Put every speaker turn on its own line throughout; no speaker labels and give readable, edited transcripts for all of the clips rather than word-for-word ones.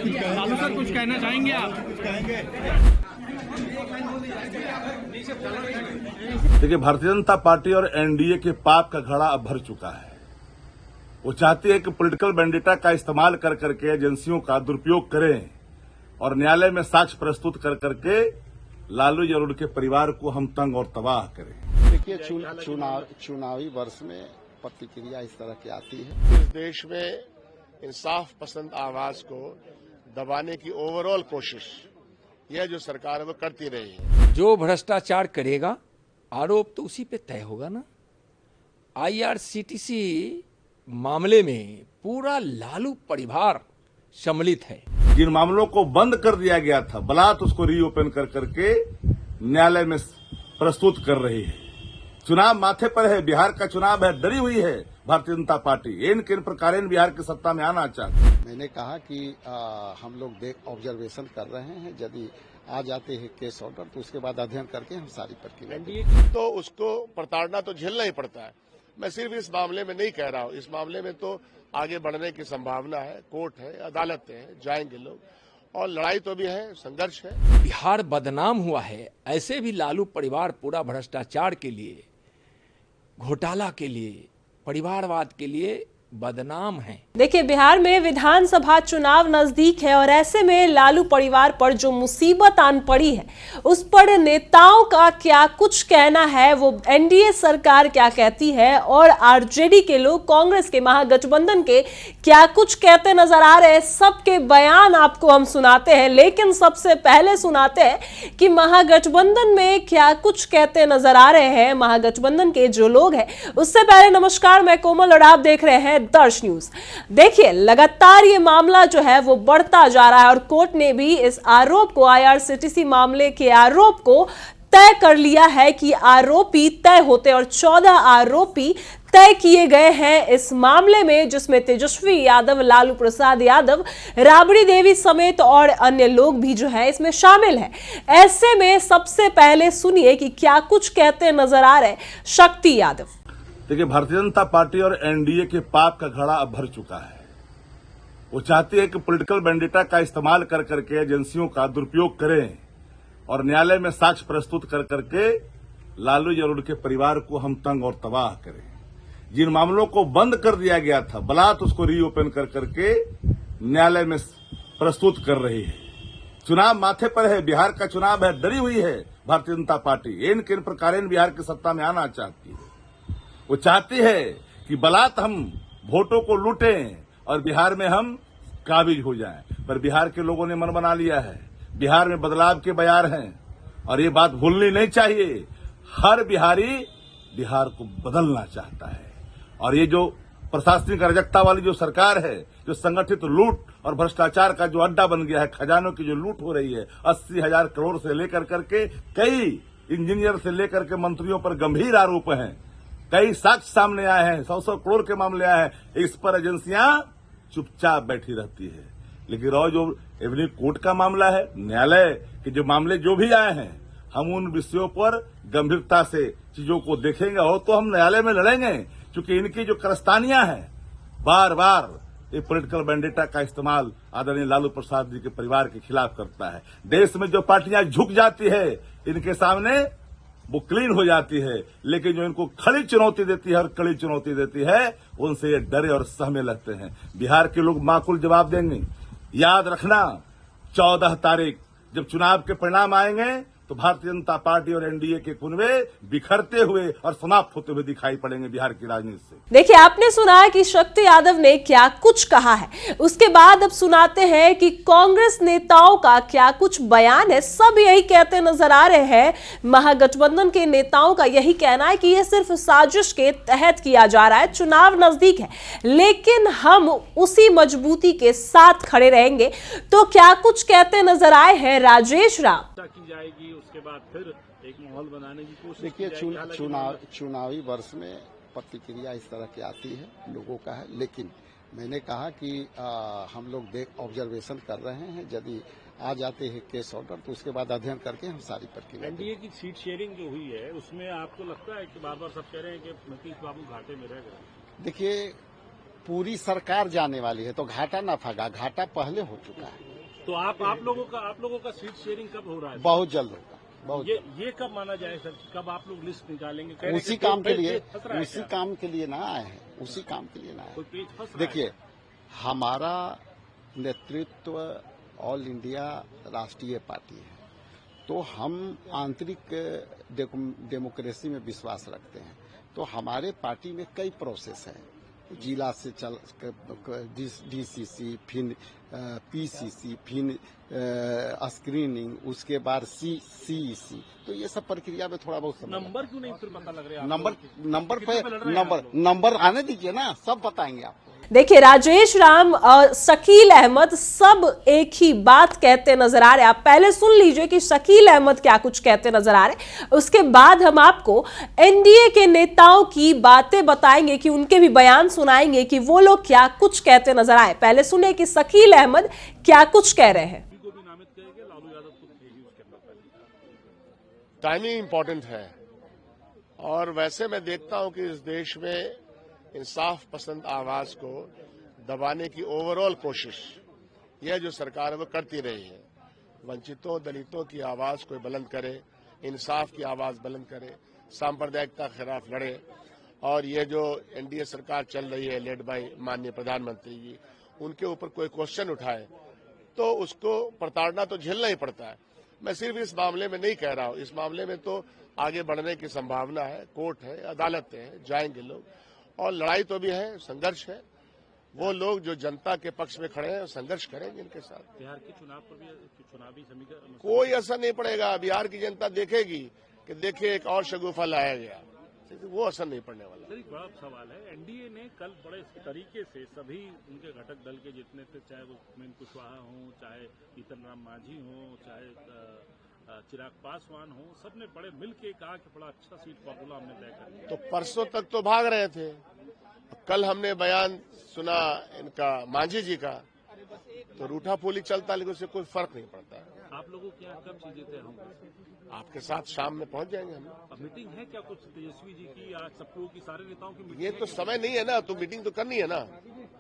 Lalu sir कुछ कहना चाहेंगे आप?
देखिए, भारतीय जनता पार्टी और एनडीए के पाप का घड़ा अब भर चुका है। वो चाहती है कि पॉलिटिकल वेंडेटा का इस्तेमाल कर करके एजेंसियों का दुरुपयोग करें और न्यायालय में साक्ष्य प्रस्तुत कर करके लालू और उनके परिवार को हम तंग और तबाह करें।
देखिए, चुनावी वर्ष में प्रतिक्रिया इस तरह की आती है।
इस देश में इंसाफ पसंद आवाज को दबाने की ओवरऑल कोशिश यह जो सरकार है वो करती रही है।
जो भ्रष्टाचार करेगा आरोप तो उसी पे तय होगा ना। आईआरसीटीसी मामले में पूरा लालू परिवार सम्मिलित है।
जिन मामलों को बंद कर दिया गया था, बलात् उसको रीओपन कर करके न्यायालय में प्रस्तुत कर रही है। चुनाव माथे पर है, बिहार का चुनाव है, डरी हुई है भारतीय जनता पार्टी। इन किन प्रकार बिहार की सत्ता में आना चाहती है।
मैंने कहा कि हम लोग ऑब्जर्वेशन कर रहे हैं, यदि आ जाते हैं केस ऑर्डर तो उसके बाद अध्ययन करके हम सारी प्रक्रिया
तो उसको प्रताड़ना तो झेलना ही पड़ता है। मैं सिर्फ इस मामले में नहीं कह रहा हूँ, इस मामले में तो आगे बढ़ने की संभावना है। कोर्ट है, अदालतें हैं, जाएंगे लोग और लड़ाई तो भी है, संघर्ष है।
बिहार बदनाम हुआ है। ऐसे भी लालू परिवार पूरा भ्रष्टाचार के लिए, घोटाला के लिए, परिवारवाद के लिए बदनाम है।
देखिए, बिहार में विधानसभा चुनाव नजदीक है और ऐसे में लालू परिवार पर जो मुसीबत आन पड़ी है उस पर नेताओं का क्या कुछ कहना है, वो एनडीए सरकार क्या कहती है और आरजेडी के लोग, कांग्रेस के महागठबंधन के क्या कुछ कहते नजर आ रहे हैं, सबके बयान आपको हम सुनाते हैं। लेकिन सबसे पहले सुनाते हैं कि महागठबंधन में क्या कुछ कहते नजर आ रहे हैं महागठबंधन के जो लोग हैं। उससे पहले नमस्कार, मैं कोमल और आप देख रहे हैं दर्श न्यूज। देखिए, लगातार ये मामला जो है वो बढ़ता जा रहा है और कोर्ट ने भी इस आरोप को, आईआरसीटीसी मामले के आरोप को तय कर लिया है कि आरोपी तय होते और 14 आरोपी तय किए गए हैं इस मामले में, जिसमें तेजस्वी यादव, लालू प्रसाद यादव, राबड़ी देवी समेत और अन्य लोग भी जो है इसमें शामिल हैं। ऐसे में सबसे पहले सुनिए कि क्या कुछ कहते नजर आ रहे शक्ति यादव।
देखिए, भारतीय जनता पार्टी और एनडीए के पाप का घड़ा अब भर चुका है। वो चाहती है कि पॉलिटिकल वेंडेटा का इस्तेमाल कर करके एजेंसियों का दुरुपयोग करें और न्यायालय में साक्ष्य प्रस्तुत कर करके लालू और उनके परिवार को हम तंग और तबाह करें। जिन मामलों को बंद कर दिया गया था, बलात् उसको रीओपन कर करके न्यायालय में प्रस्तुत कर रही है। चुनाव माथे पर है, बिहार का चुनाव है, डरी हुई है भारतीय जनता पार्टी। इन किन प्रकार बिहार की सत्ता में आना चाहती है। वो चाहती है कि बलात् हम वोटों को लूटें और बिहार में हम काबिज हो जाएं। पर बिहार के लोगों ने मन बना लिया है। बिहार में बदलाव के बयार हैं और ये बात भूलनी नहीं चाहिए। हर बिहारी बिहार को बदलना चाहता है और ये जो प्रशासनिक अराजकता वाली जो सरकार है, जो संगठित लूट और भ्रष्टाचार का जो अड्डा बन गया है, खजानों की जो लूट हो रही है, 80,000 करोड़ से लेकर करके कई इंजीनियर से लेकर के मंत्रियों पर गंभीर आरोप हैं। कई साक्ष्य सामने आए हैं, 100 करोड़ के मामले आए हैं। इस पर एजेंसियां चुपचाप बैठी रहती है। लेकिन और जो एवनी कोर्ट का मामला है, न्यायालय के जो मामले जो भी आए हैं, हम उन विषयों पर गंभीरता से चीजों को देखेंगे और तो हम न्यायालय में लड़ेंगे। क्योंकि इनकी जो कारस्तानियां हैं, बार बार ये पॉलिटिकल वेंडेटा का इस्तेमाल आदरणीय लालू प्रसाद जी के परिवार के खिलाफ करता है। देश में जो पार्टियां झुक जाती है, इनके सामने वो क्लीन हो जाती है। लेकिन जो इनको खड़ी चुनौती देती है और कड़ी चुनौती देती है, उनसे ये डरे और सहमे लगते हैं। बिहार के लोग माकूल जवाब देंगे। याद रखना, 14 तारीख जब चुनाव के परिणाम आएंगे तो भारतीय जनता पार्टी और एनडीए के कुनबे बिखरते हुए और समाप्त होते हुए दिखाई पड़ेंगे बिहार की राजनीति से।
देखिए, आपने सुना कि शक्ति यादव ने क्या कुछ कहा है। उसके बाद अब सुनाते हैं कि कांग्रेस नेताओं का क्या कुछ बयान है। सब यही कहते नजर आ रहे हैं। महागठबंधन के नेताओं का यही कहना है कि यह सिर्फ साजिश के तहत किया जा रहा है। चुनाव नजदीक है लेकिन हम उसी मजबूती के साथ खड़े रहेंगे। तो क्या कुछ कहते नजर आए हैं राजेश राम।
की जाएगी, उसके बाद फिर एक माहौल बनाने की कोशिश।
देखिए, चुनावी वर्ष में प्रतिक्रिया इस तरह की आती है, लोगों का है। लेकिन मैंने कहा कि हम लोग ऑब्जर्वेशन कर रहे हैं, यदि आ जाते हैं केस ऑर्डर तो उसके बाद अध्ययन करके हम सारी प्रक्रिया।
एनडीए की सीट शेयरिंग जो हुई है उसमें आपको लगता है कि बार बार सब कह रहे हैं कि नीतीश बाबू घाटे में रह गए।
देखिए, पूरी सरकार जाने वाली है तो घाटा नफा का घाटा पहले हो चुका है।
तो आप लोगों का सीट शेयरिंग कब हो रहा है?
बहुत जल्द होगा, बहुत
ये कब माना जाए सर? कब आप लोग लिस्ट निकालेंगे?
उसी काम के लिए ना आए हैं, उसी काम के लिए ना आए।
कोई पेज फंस रहा है?
देखिए, हमारा नेतृत्व ऑल इंडिया राष्ट्रीय पार्टी है, तो हम आंतरिक डेमोक्रेसी में विश्वास रखते हैं। तो हमारे पार्टी में कई प्रोसेस हैं, जिला से चल डीसीसी, फिर पीसीसी, फिर स्क्रीनिंग, उसके बाद सीईसी। तो ये सब प्रक्रिया में थोड़ा बहुत समय
नंबर क्यों नहीं फिर पता लग रहा है?
नंबर आने दीजिए ना, सब बताएंगे आपको।
देखिए, राजेश राम और शकील अहमद सब एक ही बात कहते नजर आ रहे हैं। आप पहले सुन लीजिए कि शकील अहमद क्या कुछ कहते नजर आ रहे हैं, उसके बाद हम आपको एनडीए के नेताओं की बातें बताएंगे कि उनके भी बयान सुनाएंगे कि वो लोग क्या कुछ कहते नजर आए। पहले सुने कि शकील अहमद क्या कुछ कह रहे हैं।
टाइमिंग इंपॉर्टेंट है, और वैसे मैं देखता हूं कि इस देश में इंसाफ पसंद आवाज को दबाने की ओवरऑल कोशिश यह जो सरकार है वो करती रही है। वंचितों दलितों की आवाज कोई बुलंद करे, इंसाफ की आवाज बुलंद करे, सांप्रदायिकता के खिलाफ लड़े, और ये जो एनडीए सरकार चल रही है लेड बाय माननीय प्रधानमंत्री जी, उनके ऊपर कोई क्वेश्चन उठाए तो उसको प्रताड़ना तो झेलना ही पड़ता है। मैं सिर्फ इस मामले में नहीं कह रहा हूं, इस मामले में तो आगे बढ़ने की संभावना है, कोर्ट है, अदालतें हैं, जाएंगे लोग, और लड़ाई तो भी है, संघर्ष है। वो लोग जो जनता के पक्ष में खड़े हैं संघर्ष करेंगे इनके साथ।
बिहार के चुनाव पर भी चुनावी समीकरण
कोई असर नहीं पड़ेगा। बिहार की जनता देखेगी कि देखिए एक और शगुफा लाया गया, वो असर नहीं पड़ने वाला।
सर, एक बड़ा सवाल है, एनडीए ने कल बड़े तरीके से सभी उनके घटक दल के जितने थे, चाहे वो उपेंद्र कुशवाहा हो, चाहे जीतन राम मांझी हो, चाहे चिराग पासवान हो, सबने बड़े मिलके कहा कि बड़ा अच्छा सीट फॉर्मूला हमने तय कर लिया।
तो परसों तक तो भाग रहे थे, कल हमने बयान सुना इनका मांझी जी का, तो रूठा फूली चलता, लेकिन उससे कोई फर्क नहीं पड़ता।
आप लोगों के यहाँ कब चीजें तय होंगी?
आपके साथ शाम में पहुंच जाएंगे हम।
अब मीटिंग है क्या कुछ तेजस्वी जी की, आज सब लोगों की, सारे नेताओं की मीटिंग?
ये तो समय नहीं है ना, तो मीटिंग तो करनी है ना।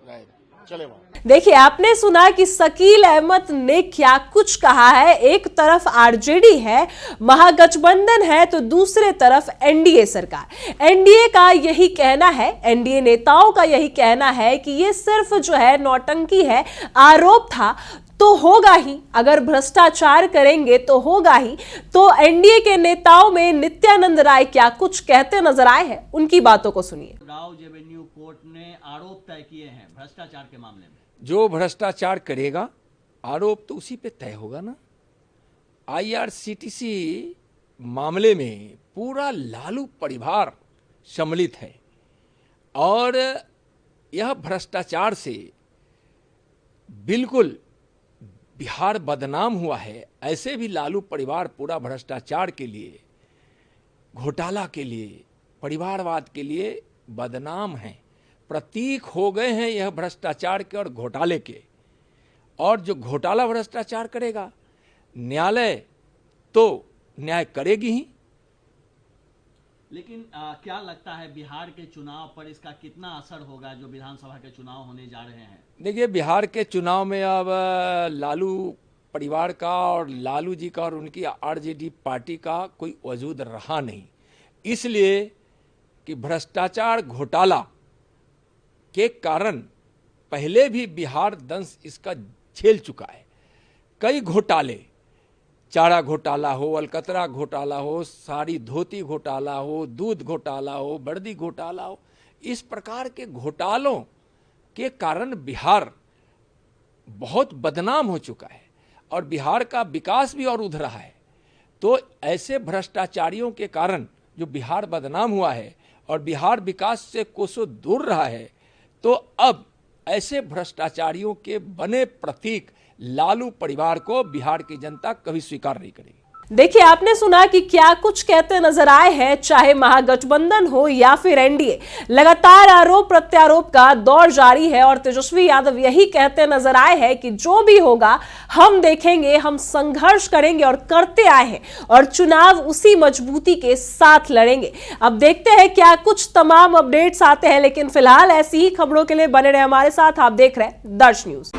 नहीं, चले वहां।
देखिए, आपने सुना कि शकील अहमद ने क्या कुछ कहा है। एक तरफ आरजेडी है, महागठबंधन है, तो दूसरे तरफ एनडीए सरकार। एनडीए का यही कहना है, एनडीए नेताओं का यही कहना है कि ये सिर्फ जो है नौटंकी है, आरोप था तो होगा ही, अगर भ्रष्टाचार करेंगे तो होगा ही। तो एनडीए के नेताओं में नित्यानंद राय क्या कुछ कहते नजर आए हैं, उनकी बातों को सुनिए।
राव जेवेन्यू कोर्ट ने आरोप तय किए हैं भ्रष्टाचार के मामले में।
जो भ्रष्टाचार करेगा आरोप तो उसी पे तय होगा ना। आईआरसीटीसी मामले में पूरा लालू परिवार सम्मिलित है, और यह भ्रष्टाचार से बिल्कुल बिहार बदनाम हुआ है। ऐसे भी लालू परिवार पूरा भ्रष्टाचार के लिए, घोटाला के लिए, परिवारवाद के लिए बदनाम हैं, प्रतीक हो गए हैं यह भ्रष्टाचार के और घोटाले के। और जो घोटाला भ्रष्टाचार करेगा, न्यायालय तो न्याय करेगी ही।
लेकिन क्या लगता है बिहार के चुनाव पर इसका कितना असर होगा, जो विधानसभा के चुनाव होने जा रहे हैं?
देखिए, बिहार के चुनाव में अब लालू परिवार का और लालू जी का और उनकी आरजेडी पार्टी का कोई वजूद रहा नहीं, इसलिए कि भ्रष्टाचार घोटाला के कारण पहले भी बिहार दंश इसका झेल चुका है। कई घोटाले, चारा घोटाला हो, अलकतरा घोटाला हो, साड़ी धोती घोटाला हो, दूध घोटाला हो, वर्दी घोटाला हो, इस प्रकार के घोटालों के कारण बिहार बहुत बदनाम हो चुका है और बिहार का विकास भी और उधर रहा है। तो ऐसे भ्रष्टाचारियों के कारण जो बिहार बदनाम हुआ है और बिहार विकास से कोसों दूर रहा है, तो अब ऐसे भ्रष्टाचारियों के बने प्रतीक लालू परिवार को बिहार की जनता कभी स्वीकार नहीं करेगी।
देखिए, आपने सुना कि क्या कुछ कहते नजर आए हैं, चाहे महागठबंधन हो या फिर एनडीए। लगातार आरोप प्रत्यारोप का दौर जारी है और तेजस्वी यादव यही कहते नजर आए हैं कि जो भी होगा हम देखेंगे, हम संघर्ष करेंगे और करते आए हैं, और चुनाव उसी मजबूती के साथ लड़ेंगे। अब देखते हैं क्या कुछ तमाम अपडेट्स आते हैं, लेकिन फिलहाल ऐसी ही खबरों के लिए बने रहे हमारे साथ। आप देख रहे हैं दर्श न्यूज।